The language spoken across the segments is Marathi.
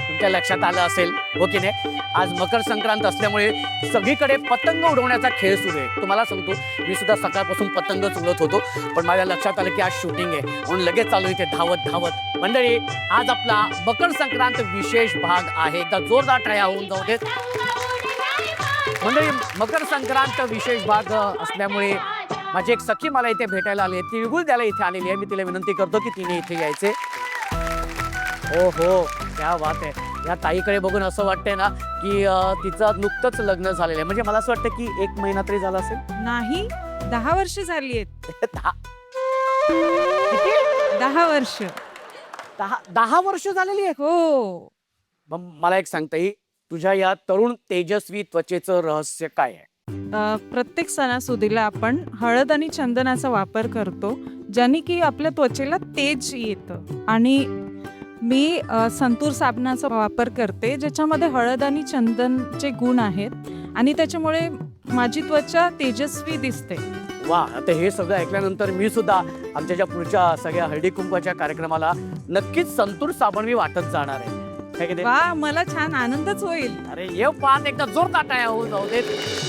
तुमच्या लक्षात आलं असेल हो की नाही, आज मकर संक्रांत असल्यामुळे सगळीकडे पतंग उडवण्याचा खेळ सुरू आहे. तुम्हाला सांगतो, मी सुद्धा सकाळपासून पतंगच उडवत होतो, पण माझ्या लक्षात आलं की आज शूटिंग आहे म्हणून लगेच चालू इथे धावत धावत. मंडळी, आज आपला मकर संक्रांत विशेष भाग आहे. एकदा जोरदार टाळ्या होऊन जाऊ देत. मंडळी, मकर संक्रांत विशेष भाग असल्यामुळे माझी एक सखी मला इथे भेटायला आली आहे, तिळगुळ द्यायला इथे आलेली आहे. मी तिला विनंती करतो की तिने इथे यायचे. हो हो, क्या बात आहे. या ताईकडे बघून असं वाटतंय ना की तिचं नुकतंच लग्न झालेलं आहे. म्हणजे मला असं वाटतं की 1 महिना तरी झाला असेल. नाही, 10 वर्ष झाली आहेत. 10 वर्ष. 10 वर्ष झालेली आहेत. हो. मग मला एक सांगता येईल, तुझ्या या तरुण तेजस्वी त्वचेचं रहस्य काय आहे? प्रत्येक सणासुदीला आपण हळद आणि चंदनाचा वापर करतो, ज्याने की आपल्या त्वचेला तेज येतं. आणि मी संतूर साबणाचा वापर करते, ज्याच्यामध्ये हळद आणि चंदनचे गुण आहेत आणि त्याच्यामुळे माझी त्वचा तेजस्वी दिसते. वा, आता हे सगळं ऐकल्यानंतर मी सुद्धा आमच्या ज्या पुढच्या सगळ्या हळदी कुंकवाच्या कार्यक्रमाला नक्कीच संतूर साबण मी वाटत जाणार आहे. वा, मला छान आनंदच होईल. अरे ये पान एकदा जोरदार टाळ्या होऊन जाऊ देत.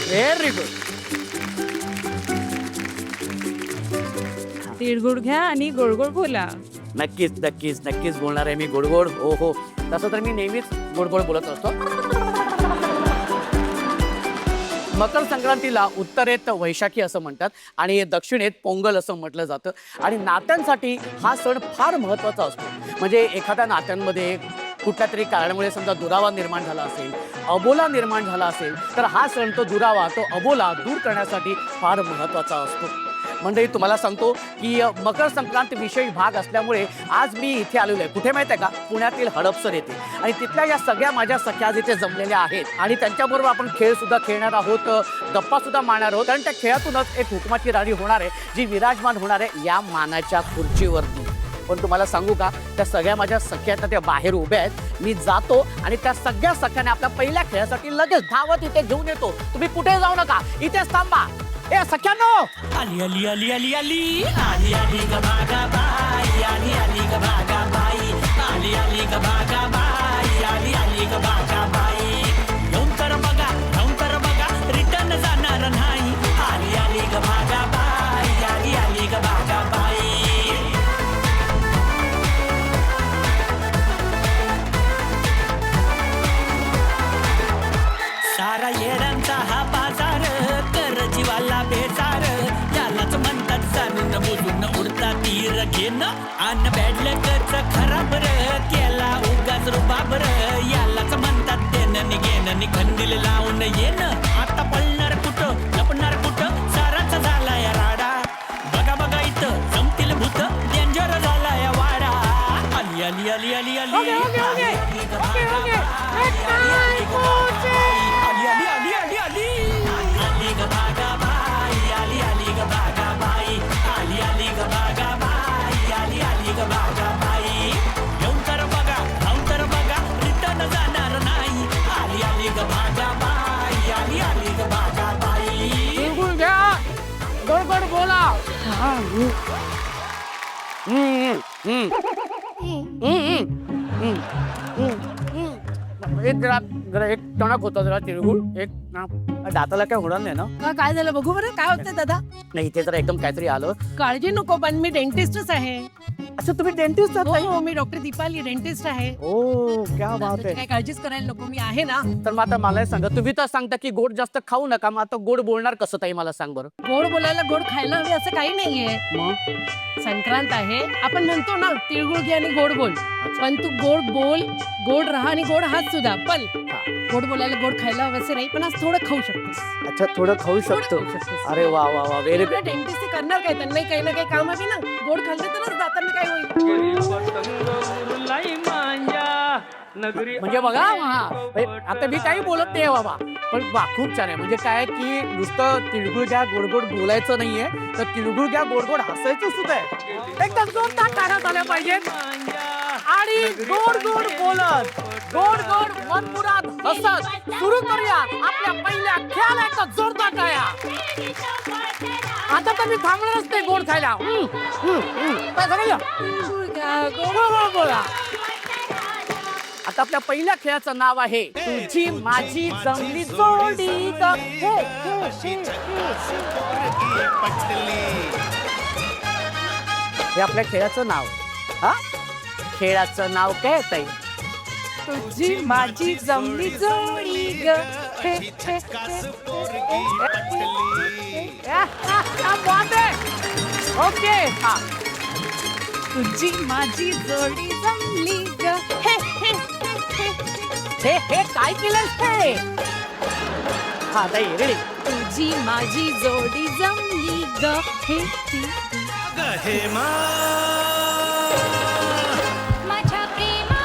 Very good. तिळगुळ घ्या आणि गोडगोड बोला. नक्कीच नक्कीच नक्कीच बोलणार आहे मी गोडगोड. हो हो, तसं तर मी नेहमीच गोडगोड बोलत असतो. मकर संक्रांतीला उत्तरेत वैशाखी असं म्हणतात आणि दक्षिणेत पोंगल असं म्हटलं जातं. आणि नात्यांसाठी हा सण फार महत्त्वाचा असतो. म्हणजे एखाद्या नात्यांमध्ये कुठल्या तरी कारणामुळे समजा दुरावा निर्माण झाला असेल, अबोला निर्माण झाला असेल, तर हा सण तो दुरावा, तो अबोला दूर करण्यासाठी फार महत्त्वाचा असतो. मंडळी, तुम्हाला सांगतो की मकर संक्रांत विशेष भाग असल्यामुळे आज मी इथे आलेलो आहे. कुठे माहिती आहे का? पुण्यातील हडपसर येथे. आणि तिथल्या या सगळ्या माझ्या सख्या जिथे जमलेल्या आहेत आणि त्यांच्याबरोबर आपण खेळ सुद्धा खेळणार आहोत, गप्पा सुद्धा मारणार आहोत. आणि त्या खेळातूनच एक हुकमाची राणी होणार आहे, जी विराजमान होणार आहे या मानाच्या खुर्चीवरती. पण तुम्हाला सांगू का, त्या सगळ्या माझ्या सख्या त्या बाहेर उभ्या आहेत. मी जातो आणि त्या सगळ्या सख्याने आपल्या पहिल्या खेळासाठी लगेच धावत इथे घेऊन येतो. तुम्ही कुठे जाऊ नका, इथेच थांबा. ए सख्यानो, आली आली आली आली आली आली आली ग बागा बाई, आली आली ग बागा बाई, आली आली ग बागा बाई, आली आली ग बागा बाई. येऊन तर बघा रिटर्न जाणार नाही. आली आली ग बागा बाई, आली आली ग बागा बाई. सारा येड्यांचा हा बाजार, कर जीवाला बेजार. यालाच म्हणतात जाणून बोलून उडता तीर घेणं. अन बॅडलकच खराब र केला उगाच रुबाब र. यालाच म्हणतात देणं घेणं, खंदील लावून येणं. आता पळणार कुठं, लपणार कुठं, साराच झाला या राडा. बघा बघा इथं जमतील भूत, डेंजर झाला या वाडा. आली आली आली आली आली आली आली ग बागा बाई, आली आली ग बागा बाई, आली आली ग बागा बाई, आली आली ग बागा बाई, आली आली ग बागा बाई, आली आली ग बागा बाई. येऊन तर बघा, जाऊन तर बघा, रिटर्न जाणार नाही. आली आली ग बागा बाई, आली आली ग बागा बाई. तिळगुळ घ्या, गोड बोला. एक जरा एक टणक होता जरा तिळगुळ. एक दाताला काय होणार नाही ना? काय झालं बघू बरं, काय होतंय दादा? नाही, इथे जरा एकदम काहीतरी आलं. काळजी नको, पण मी डेंटिस्टच आहे. अच्छा, तुम्ही डेंटिस्ट आहात? हो, मी डॉक्टर दीपाली डेंटिस्ट आहे. ओ, क्या बात आहे. काय काळजीच करायला नको, मी आहे ना. तर मग आता मला सांगा, तुम्ही तर सांगता की गोड जास्त खाऊ नका, मग आता गोड बोलणार कसं ताई, मला सांग बरं. गोड बोलायला गोड खायला हवे असं काही नाहीये. मग संक्रांत आहे, आपण म्हणतो ना तिळगुळ घे आणि गोड बोल. पण तू गोड बोल, गोड राहा आणि गोड हात सुद्धा. पण गोड बोलायला गोड खायला हवं असं नाही, पण आज थोडं खाऊ शकतेस. अच्छा, थोडं खाऊ शकतो. अरे वा वा वा, व्हेरी गुड. डेंटिस्ट करणार काय, त्यांनाही काही ना काही काम हवी ना. गोड खाल्लं तरच दातांना काय होईल. पतंग उरलाई मांजा, म्हणजे बघा आता मी काही बोलत नाही बाबा, पण खूप छान आहे. म्हणजे काय की नुसतं तिळगुळ घ्या गोड गोड बोलायचं नाहीये, तर तिळगुळ घ्या गोड गोड हसायचं सुद्धा आहे. एकदम जोरदार टाळ्या झाल्या पाहिजेत आणि गोड गोड बोलत गोड गोड मनमुराद हसत सुरू करूया आपल्या पहिल्या खेळाला. एकदा जोरदार टाळ्या. आता तर मी थांबणारच नाही गोड खायला. काय झालं? गोड गोड बोला. आता आपल्या पहिल्या खेळाचं नाव आहे तुझी माझी जमली जोडी ग. हे आपल्या खेळाचं नाव. हा खेळाचं नाव काय ताई? तुझी माझी जमली जोडी ग. ओके. हा तुझी माझी जोडी जमली ग. हे काय केलं हे? हा ताई रेडी. तुझी माझी जोडी जमली ग. माझ्या प्रेमा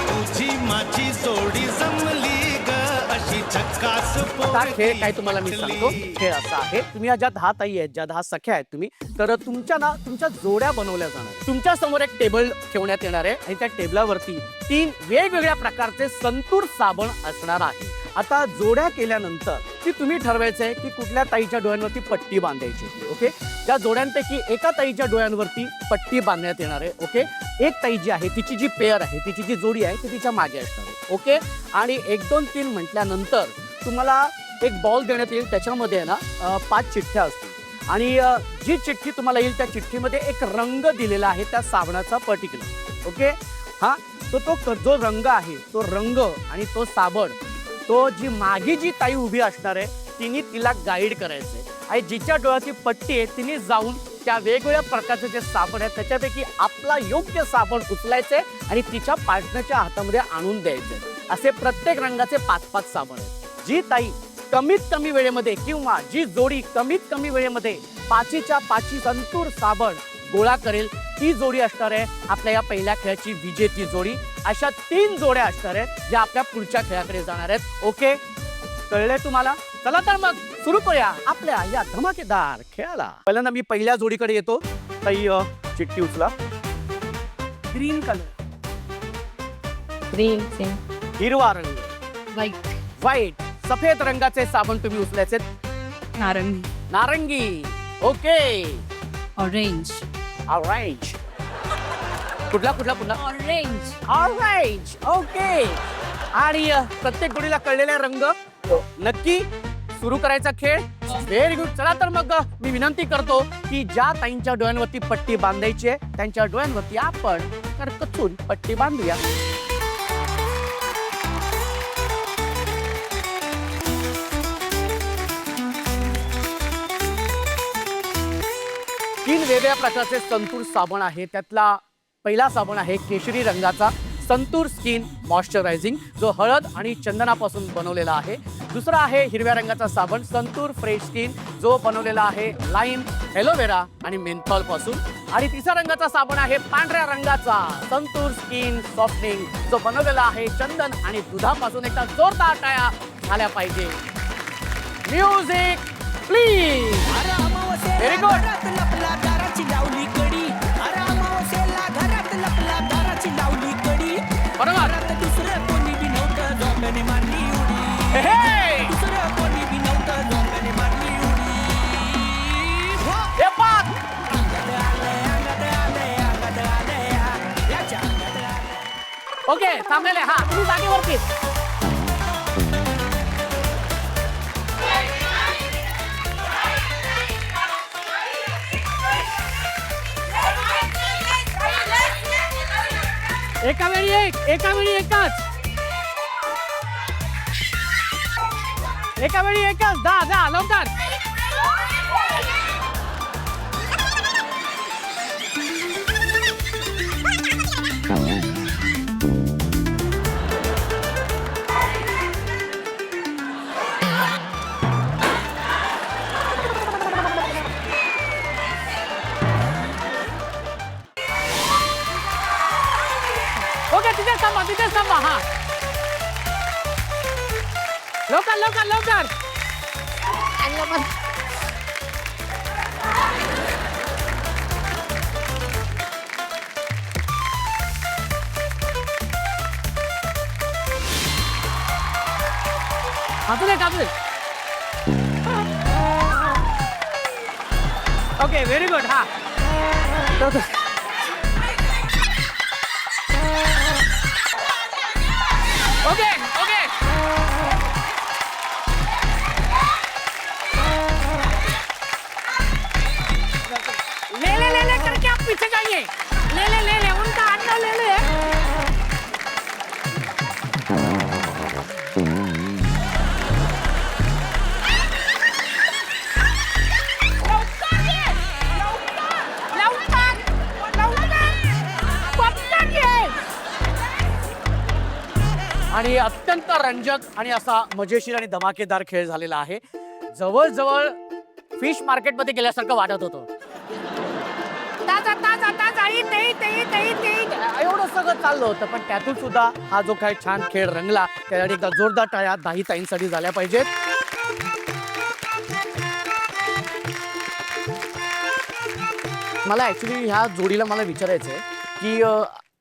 तुझी माझी जोडी जमली ग अशी झक्कास आता खेळ काय तुम्हाला मी सांगतो. खेळ असा आहे, तुम्ही ज्या 10 ताई आहेत, ज्या 10 सख्या आहेत तुम्ही, तर तुमच्या जोड्या बनवल्या जाणार. तुमच्या समोर एक टेबल ठेवण्यात येणार आहे आणि त्या टेबलावरती 3 वेगवेगळ्या प्रकारचे संतूर साबण असणार आहे. आता जोड्या केल्यानंतर की तुम्ही ठरवायचंय की कुठल्या ताईच्या डोळ्यांवरती पट्टी बांधायची. ओके. त्या जोड्यांपैकी एका ताईच्या डोळ्यांवरती पट्टी बांधण्यात येणार आहे. ओके. एक ताई जी आहे तिची जी पेअर आहे, तिची जी जोडी आहे ती तिच्या मागे असणार आहे. ओके. आणि 1 2 3 म्हटल्यानंतर तुम्हाला एक बॉल देण्यात येईल. त्याच्यामध्ये आहे ना 5 चिठ्ठ्या असतील आणि जी चिठ्ठी तुम्हाला येईल त्या चिठ्ठीमध्ये एक रंग दिलेला आहे त्या साबणाचा पर्टिक्युलर. ओके. हा तो जो रंग आहे तो रंग आणि तो साबण तो जी मागे जी ताई उभी असणार आहे तिने तिला गाईड करायचंय आणि जिच्या डोळ्याची पट्टी आहे तिने जाऊन त्या वेगवेगळ्या प्रकारचे जे साबण आहेत त्याच्यापैकी आपला योग्य साबण उचलायचे आणि तिच्या पार्टनरच्या हातामध्ये आणून द्यायचे. असे प्रत्येक रंगाचे 5-5 साबण आहेत. जी ताई कमीत कमी वेळेमध्ये किंवा जी जोडी कमीत कमी वेळेमध्ये 5च्या 5 संतूर साबण गोळा करेल ती जोडी असणार आहे आपल्या या पहिल्या खेळाची विजेती जोडी. अशा 3 जोड्या असणार आहेत ज्या आपल्या पुढच्या खेळाकडे जाणार आहेत. ओके. कळलंय तुम्हाला? चला तर मग सुरू करूया आपल्या या धमाकेदार खेळाला. पहिल्यांदा मी पहिल्या जोडीकडे येतो. ताई चिठ्ठी उचला. Green colour. ग्रीन हिरवा रंग. व्हाईट. व्हाईट. सफेद रंगाचे साबण तुम्ही उचलायचे. नारंगी. नारंगी. ओके. ऑरेंज. ऑरेंज. कुठला पुन्हा ऑरेंज. ऑरेंज. ओके. आणि प्रत्येक जोडीला कळलेले रंग नक्की. सुरू करायचा खेळ. Very good. चला तर मग मी विनंती करतो की ज्या ताईंच्या डोळ्यांवरती पट्टी बांधायची आहे त्यांच्या डोळ्यांवरती आपण करकचून पट्टी बांधूया. तीन वेगवेगळ्या प्रकारचे संतूर साबण आहे. त्यातला पहिला साबण आहे केशरी रंगाचा संतूर स्किन मॉइश्चरायझिंग जो हळद आणि चंदनापासून बनवलेला आहे. दुसरा आहे हिरव्या रंगाचा साबण संतूर फ्रेश स्किन जो बनवलेला आहे लाईम, एलोवेरा आणि मेंथॉल पासून. आणि तिसऱ्या रंगाचा साबण आहे पांढऱ्या रंगाचा संतूर स्किन सॉफ्टनिंग जो बनवलेला आहे चंदन आणि दुधापासून. एकदा जोरदार टाळ्या झाल्या पाहिजे. Music please. Very good. लपला दाराची लावली कडी. अरामावसेला घरात लपला दाराची लावली कडी. बरोबर. दुसरं कोणी बी नव्हतं झोंब्याने मारली उडी. हे दुसरं कोणी बी नव्हतं झोंब्याने मारली उडी. हे पाक. अंगात आलंय, अंगात आलंय, अंगात आलंय, याच्या अंगात आलंय. ओके. थांबलेले. हा तुम्ही जागेवरतीच. एका वेळी एकच. एका वेळी एकच. जा लवकर. लंबा हा लवकर लवकर लवकर अजून एक अजून ओके व्हेरी गुड हा ओके ओके ले करके आप पीछे जाइए ले उनका अंडा ले आणि अत्यंत रंजक आणि असा मजेशीर आणि धमाकेदार खेळ झालेला आहे. जवळजवळ फिश मार्केटमध्ये गेल्यासारखं वाटत होतं. एवढं सगळं चाललं होतं, पण त्यातून सुद्धा हा जो काही छान खेळ रंगला त्यासाठी एकदा जोरदार टाळ्या दाही ताईंसाठी झाल्या पाहिजेत. मला ऍक्च्युली ह्या जोडीला मला विचारायचं आहे की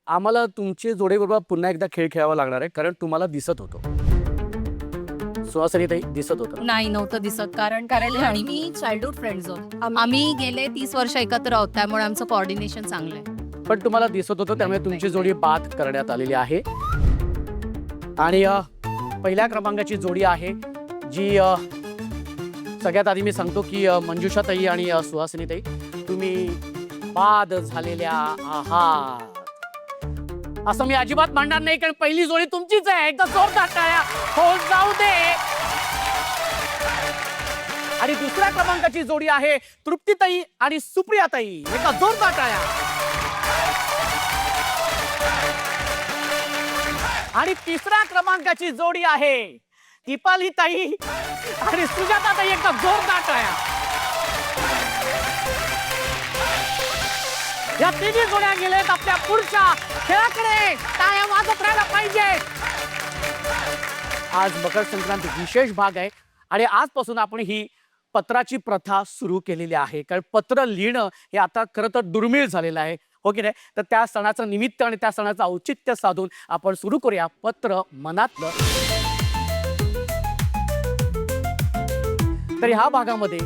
आम्हाला तुमच्या जोडीबरोबर पुन्हा एकदा खेळ खेळावा लागणार आहे, कारण तुम्हाला दिसत होतो सुहासिनी ताई दिसत होतं. नाही नव्हतं दिसत कारण आणि मी चाइल्डहुड फ्रेंड्स आहोत. आम्ही गेले 30 वर्ष एकत्र आहोत, त्यामुळे आमचं कोऑर्डिनेशन चांगलं आहे. पण तुम्हाला दिसत होतं, त्यामुळे तुमची जोडी बाद करण्यात आलेली आहे. आणि पहिल्या क्रमांकाची जोडी आहे जी सगळ्यात आधी मी सांगतो की मंजुषा ताई आणि सुहासिनी ताई तुम्ही बाद झालेल्या आहात. असं मी अजिबात म्हणणार नाही, कारण पहिली जोडी तुमचीच आहे. एकदा जोरदार टाळ्या हो जाऊ दे. आणि दुसऱ्या क्रमांकाची जोडी आहे तृप्तीताई आणि सुप्रियाताई. एकदा जोरदार टाळ्या. आणि तिसऱ्या क्रमांकाची जोडी आहे दीपालीताई आणि सुजाताताई. एकदा जोरदार टाळ्या. या तिन्ही जोड्या गेलेत आपल्या पुढच्या खेळाकडे. टाळ्या वाजत राहायला पाहिजे. आज मकर संक्रांत विशेष भाग आहे आणि आजपासून आपण ही पत्राची प्रथा सुरू केलेली आहे, कारण पत्र लिहिणं हे आता खरं तर दुर्मिळ झालेलं आहे, हो की नाही. तर त्या सणाचं निमित्त आणि त्या सणाचं औचित्य साधून आपण सुरू करूया पत्र मनातलं. तर ह्या भागामध्ये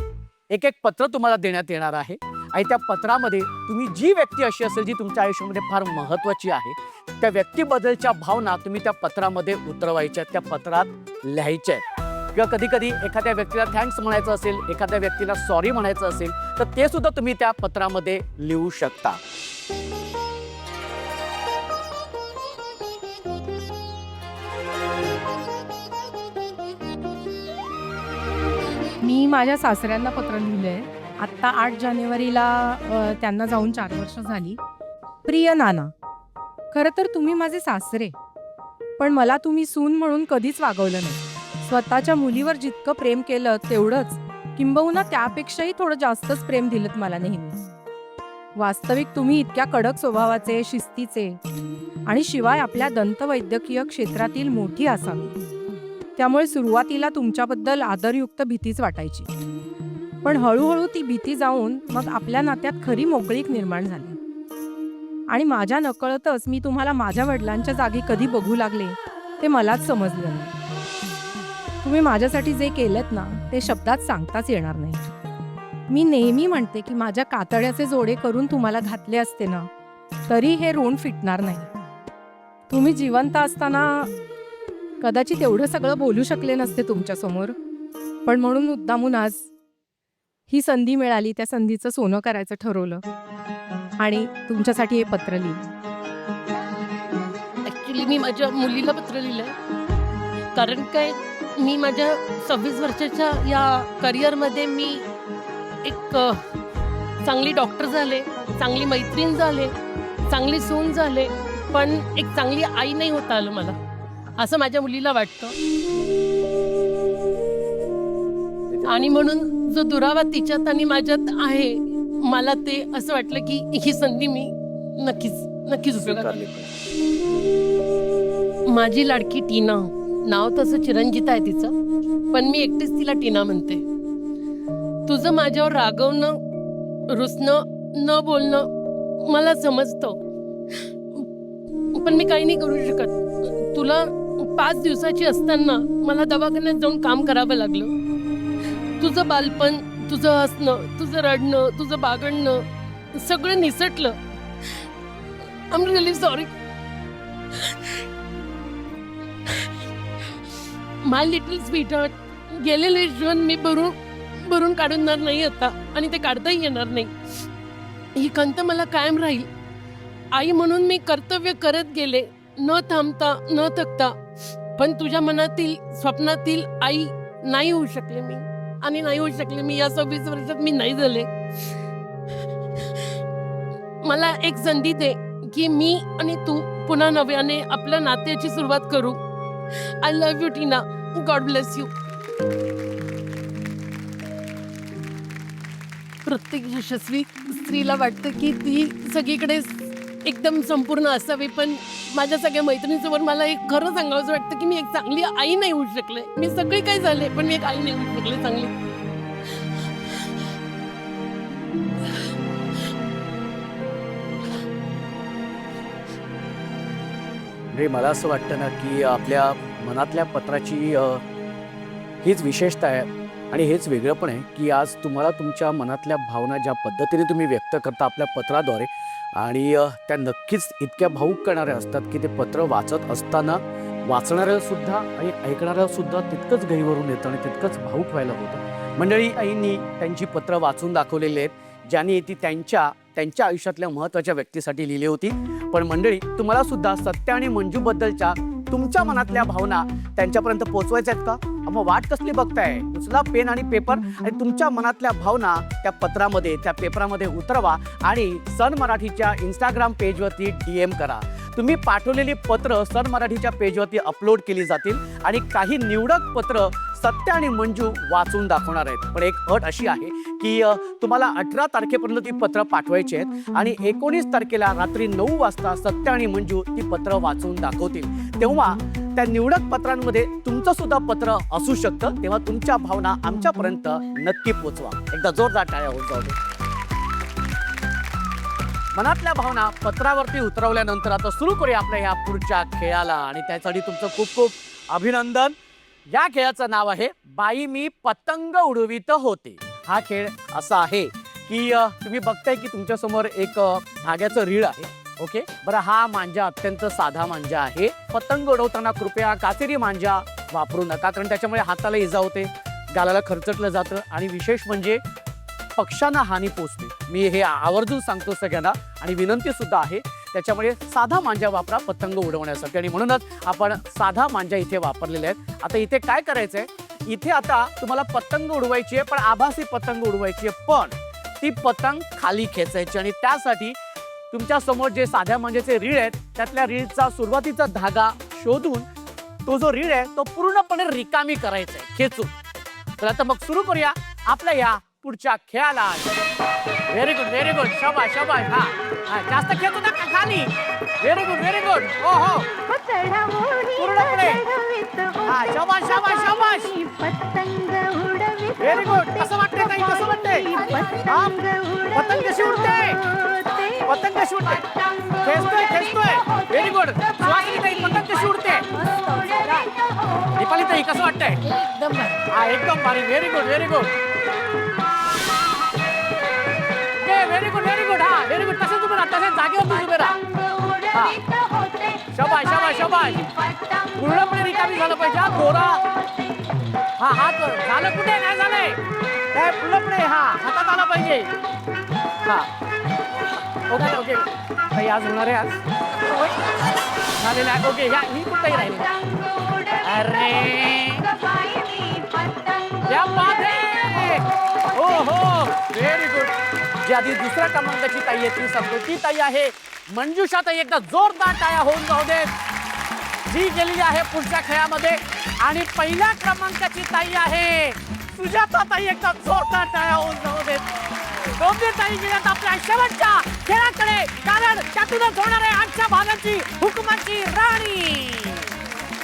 एक एक पत्र तुम्हाला देण्यात येणार आहे आणि त्या पत्रामध्ये तुम्ही जी व्यक्ती अशी असेल जी तुमच्या आयुष्यामध्ये फार महत्त्वाची आहे, त्या व्यक्तीबद्दलच्या भावना तुम्ही त्या पत्रामध्ये उतरवायच्या, त्या पत्रात लिहायच्या. किंवा कधी कधी एखाद्या व्यक्तीला थँक्स म्हणायचं असेल, एखाद्या व्यक्तीला सॉरी म्हणायचं असेल, तर ते सुद्धा तुम्ही त्या पत्रामध्ये लिहू शकता. मी माझ्या सासऱ्यांना पत्र लिहिलंय. आत्ता 8 जानेवारीला त्यांना जाऊन 4 वर्ष झाली. प्रिय नाना, खरं तर तुम्ही माझे सासरे, पण मला तुम्ही सून म्हणून कधीच वागवलं नाही. स्वतःच्या मुलीवर जितकं प्रेम केलं तेवढंच, किंबहुना त्यापेक्षाही थोडं जास्तच प्रेम दिलं मला नेहमी. वास्तविक तुम्ही इतक्या कडक स्वभावाचे, शिस्तीचे आणि शिवाय आपल्या दंतवैद्यकीय क्षेत्रातील मोठी असावी. त्यामुळे सुरुवातीला तुमच्याबद्दल आदरयुक्त भीतीच वाटायची, पण हळूहळू ती भीती जाऊन मग आपल्या नात्यात खरी मोकळीक निर्माण झाली. आणि माझ्या नकळतच मी तुम्हाला माझ्या वडिलांच्या जागी कधी बघू लागले ते मलाच समजलं नाही. तुम्ही माझ्यासाठी जे केलेत ना ते शब्दात सांगताच येणार नाही. मी नेहमी म्हणते की माझ्या कातड्याचे जोडे करून तुम्हाला घातले असते ना तरी हे ऋण फिटणार नाही. तुम्ही जिवंत असताना कदाचित एवढं सगळं बोलू शकले नसते तुमच्यासमोर, पण म्हणून मुद्दामून आज ही संधी मिळाली, त्या संधीचं सोनं करायचं ठरवलं आणि तुमच्यासाठी हे पत्र लिहिलं. ॲक्च्युली मी माझ्या मुलीला पत्र लिहिलंय, कारण काय मी माझ्या 26 वर्षाच्या या करिअरमध्ये मी एक चांगली डॉक्टर झाले, चांगली मैत्रीण झाले, चांगली सून झाले, पण एक चांगली आई नाही होता आलं मला, असं माझ्या मुलीला वाटतं. आणि म्हणून जो दुरावा तिच्यात आणि माझ्यात आहे, मला ते असं वाटलं की ही संधी मी नक्कीच उपयोगात. माझी लाडकी टीना, नाव तसं चिरंजित आहे तिचं, पण मी एकटीच तिला टीना म्हणते. तुझं माझ्यावर रागवणं, रुसणं, न बोलणं मला समजतं, पण मी काही नाही करू शकत. तुला 5 दिवसाची असताना मला दवाखान्यात जाऊन काम करावं लागलं. तुझं बालपण, तुझं हसणं, तुझं रडणं, तुझं बागडणं सगळं निसटलं. I am really sorry. My little sweetheart, गेलेले जीवन मी भरून काढणार नाही आता, आणि ते काढताही येणार नाही. ही खंत मला कायम राहील. आई म्हणून मी कर्तव्य करत गेले, न थांबता न थकता. पण तुझ्या मनातील, स्वप्नातील आई नाही होऊ शकले मी, आणि नाही होऊ शकले मी. या 26 वर्षात मी नाही झाले. मला एक संधी दे की मी आणि तू पुन्हा नव्याने आपल्या नात्याची सुरुवात करू. I love you Tina. God bless you. प्रत्येक यशस्वी स्त्रीला वाटतं की ती सगळीकडे एकदम संपूर्ण असावी, पण माझ्या सगळ्या मैत्रिणींसमोर मला एक खरं सांगावंसं वाटतं की मी एक चांगली आई नाही होऊ शकले. मी सगळी काही झाले, पण मी एक आई नाही होऊ शकले चांगली. म्हणजे मला असं वाटतं ना की आपल्या मनातल्या पत्राची हीच विशेषता आहे आणि हेच वेगळं पण आहे की आज तुम्हाला तुमच्या मनातल्या भावना ज्या पद्धतीने तुम्ही व्यक्त करता आपल्या पत्राद्वारे, आणि त्या नक्कीच इतक्या भावूक करणाऱ्या असतात की ते पत्र वाचत असताना वाचणाऱ्यासुद्धा आणि ऐकणाऱ्यासुद्धा तितकंच गहिवरून येतं आणि तितकंच भावूक व्हायला होतं. मंडळी, आईंनी त्यांची पत्र वाचून दाखवलेली आहेत, ज्यांनी ती त्यांच्या आयुष्यातल्या महत्त्वाच्या व्यक्तीसाठी लिहिली होती. पण मंडळी, तुम्हाला सुद्धा सत्य आणि मंजूबद्दलच्या तुमच्या मनातल्या भावना त्यांच्यापर्यंत पोहोचवायच्या आहेत का? मग वाट कसली बघताय? उचला पेन आणि पेपर आणि तुमच्या मनातल्या भावना त्या पत्रामध्ये, त्या पेपरामध्ये उतरवा आणि सन मराठीच्या इंस्टाग्राम पेजवरती DM करा. तुम्ही पाठवलेली पत्र सन मराठीच्या पेजवरती अपलोड केली जातील आणि काही निवडक पत्र सत्य आणि मंजू वाचून दाखवणार आहेत. पण एक अट अशी आहे की तुम्हाला 18 तारखेपर्यंत ती पत्र पाठवायची आहेत आणि 19 तारखेला रात्री 9 वाजता सत्य आणि मंजू ती पत्र वाचून दाखवतील. तेव्हा त्या निवडक पत्रांमध्ये तुमचं सुद्धा पत्र असू शकतं. तेव्हा तुमच्या भावना आमच्यापर्यंत नक्की पोचवा. एकदा जोरदार टाळ्या होत जाऊ दे. मनातल्या भावना पत्रावरती उतरवल्यानंतर आता सुरू करूया आपल्या ह्या पुढच्या खेळाला, आणि त्यासाठी तुमचं खूप खूप अभिनंदन. या खेळाचं नाव आहे बाई मी पतंग उडवित होते. हा खेळ असा आहे की तुम्ही बघताय की तुमच्यासमोर एक धाग्याचं रीळ आहे. ओके, बरं, हा मांजा अत्यंत साधा मांजा आहे. पतंग उडवताना कृपया कातेरी मांजा वापरू नका, कारण त्याच्यामुळे हाताला इजा होते, गालाला खरचटलं जातं आणि विशेष म्हणजे पक्ष्यांना हानी पोचते. मी हे आवर्जून सांगतो सगळ्यांना आणि विनंती सुद्धा आहे. त्याच्यामुळे साधा मांजा वापरा पतंग उडवण्यासाठी, आणि म्हणूनच आपण साधा मांजा इथे वापरलेले आहेत. आता इथे काय करायचंय, इथे आता तुम्हाला पतंग उडवायची आहे, पण आभासी पतंग उडवायची आहे. पण ती पतंग खाली खेचायची, आणि त्यासाठी तुमच्या समोर जे साध्या मांजाचे रीळ आहेत त्यातल्या रीळचा सुरुवातीचा धागा शोधून तो जो रीळ आहे तो पूर्णपणे रिकामी करायचा आहे खेचून. तर आता मग सुरू करूया आपल्या या पुढच्या खेळाला. Very good, very good. शाबाश, शाबाश. हा, जास्त खेळतो ना खाली. Very good, very good. हो हो, पूर्णपणे. हा, शाबाश, शाबाश, शाबाश. Very good. कसं वाटतंय ताई, कसं वाटतंय? हा, पतंग कशी उडते, पतंग कशी उडते, खेचतोय खेचतोय. Very good. सुहासिनी ताई, पतंग कशी उडते? दीपाली ताई, कसं वाटतंय? एकदम भारी. हा, एकदम भारी. Very good, very good. Very good, very good. हा, व्हेरी गुड. तसंच उभे राहा, तसंच जागेवर उभे राहा. हा, शाबाश, शाबाश, शाबाश. पूर्णपणे रिकामी झालं पाहिजे. हा, गोरा. हा, हात झालं कुठे, नाही झालंय काय, पूर्णपणे हा हातात आला पाहिजे. हा, ओके ओके. काही आज होणार आहे, आज झालेलं आहे. ओके, ह्या ही कुठेही राहिली. अरे या बात हो हो, व्हेरी गुड. जी आधी दुसऱ्या क्रमांकाची ताई आहे ती सांगतो, ती ताई आहे मंजुषा ताई. एकदा जोरदार टाळ्या होऊन जाऊ देत, जी गेलेली आहे पुढच्या खेळामध्ये. आणि पहिल्या क्रमांकाची ताई आहे सुजाता ताई. एकदा जोरदार टाळ्या होऊन जाऊ देत. दोघे ताई गेल्यात आपल्या शेवटच्या खेळाकडे, कारण त्यातूनच होणार आहे आजच्या भागाची हुकुमाची राणी.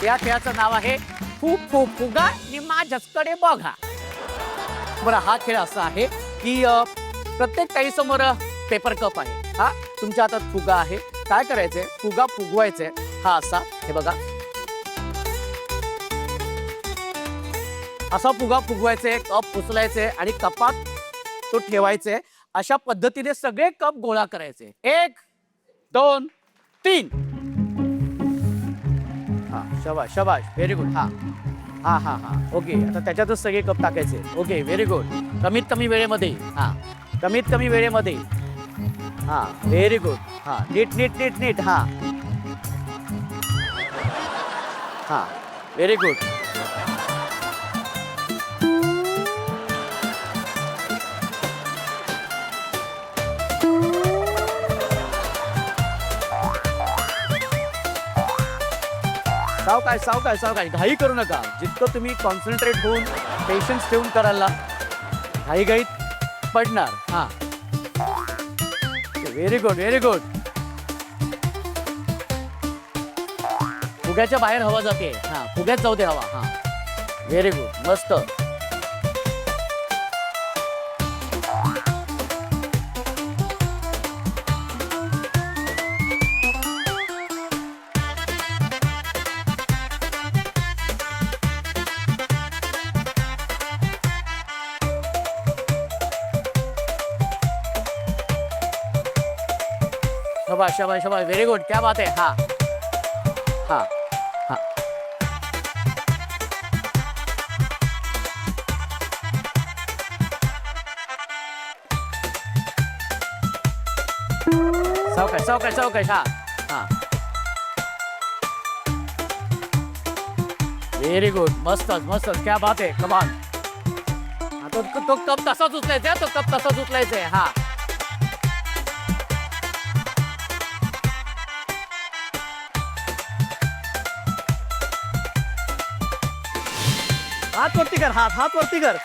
या खेळाचं नाव आहे फुगा निम्मा झचकडे बघा. बरं, हा खेळ असा आहे की प्रत्येक ताईसमोर पेपर कप आहे. हा तुमच्या हातात फुगा आहे. काय करायचंय, फुगा फुगवायचंय. हा असा, हे बघा, असा फुगा फुगवायचे, कप उचलायचे आणि कपात तो ठेवायचे. अशा पद्धतीने सगळे कप गोळा करायचे. 1 2 3. हा, शबाश शबाश, व्हेरी गुड. हा हा हा हा ओके. आता त्याच्यातच सगळे कप टाकायचे. Okay, very good. कमीत कमी वेळेमध्ये. हा, कमीत कमी वेळेमध्ये. हा, व्हेरी गुड. हा, नीट नीट नीट नीट. हा हा, व्हेरी गुड. सावकाश सावकाश सावकाश, घाई करू नका. जितकं तुम्ही कॉन्सन्ट्रेट होऊन पेशन्स ठेवून कराल ना, घाईघाईत पडणार. हा, व्हेरी गुड व्हेरी गुड. फुग्याच्या बाहेर हवा जाते. हा, फुग्यात जाऊ दे हवा. हा, व्हेरी गुड, मस्त. शाबाश शाबाश शाबाश, व्हेरी गुड, क्या बात है. हा हा हा, सावकाश सावकाश सावकाश. हा हा, व्हेरी गुड, मस्तच मस्तच, क्या बात है. कमान. तो कप तसाच उचलायचा. तो कप तसाच उचलायचा. हा, हात वरती कर. हात वरती कर.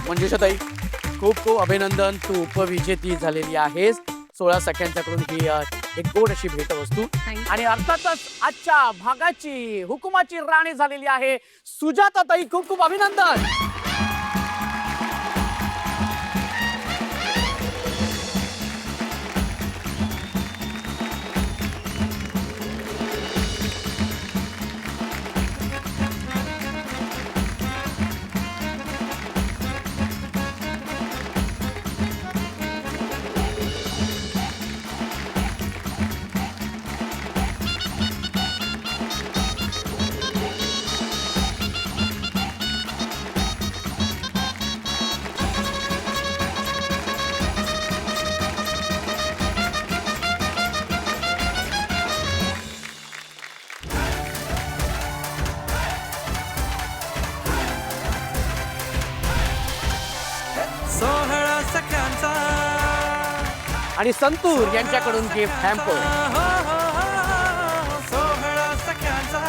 मंजुषाताई, खूप खूप अभिनंदन. तू उपविजेती झालेली आहेस. 16 सख्यांच्याकडून ही एक गोड अशी भेटवस्तू. आणि अर्थातच आजच्या भागाची हुकुमाची राणी झालेली आहे सुजाताताई. खूप खूप अभिनंदन. सोहळा सख्यांचा आणि संतूर यांच्याकडून गिफ्ट हॅम्पर. सोहळा सख्यांचा.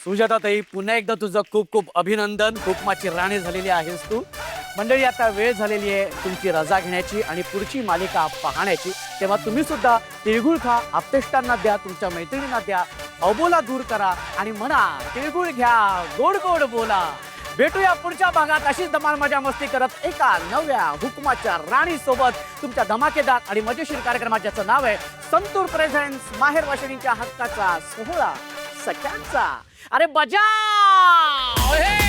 सुजाताताई, पुन्हा एकदा तुझं खूप खूप अभिनंदन. हुकमाची राणी झालेली आहेस तू. मंडळी, आता वेळ झालेली आहे तुमची रजा घेण्याची आणि पुढची मालिका पाहण्याची. तेव्हा तुम्ही सुद्धा तिळगुळ खा, आप्तेष्टांना द्या, तुमच्या मैत्रिणींना द्या, अवबोला दूर करा आणि म्हणा तिळगुळ घ्या, गोड गोड बोला. भेटूया पुढच्या भागात अशीच धमाल मजा मस्ती करत एका नव्या हुकमाच्या राणी सोबत तुमच्या धमाकेदार आणि मजेशीर कार्यक्रमात, ज्याचं नाव आहे संतूर प्रेझेंट्स माहेर वाशिणीच्या हक्काचा सोहळा सख्यांचा. अरे बजाव हे.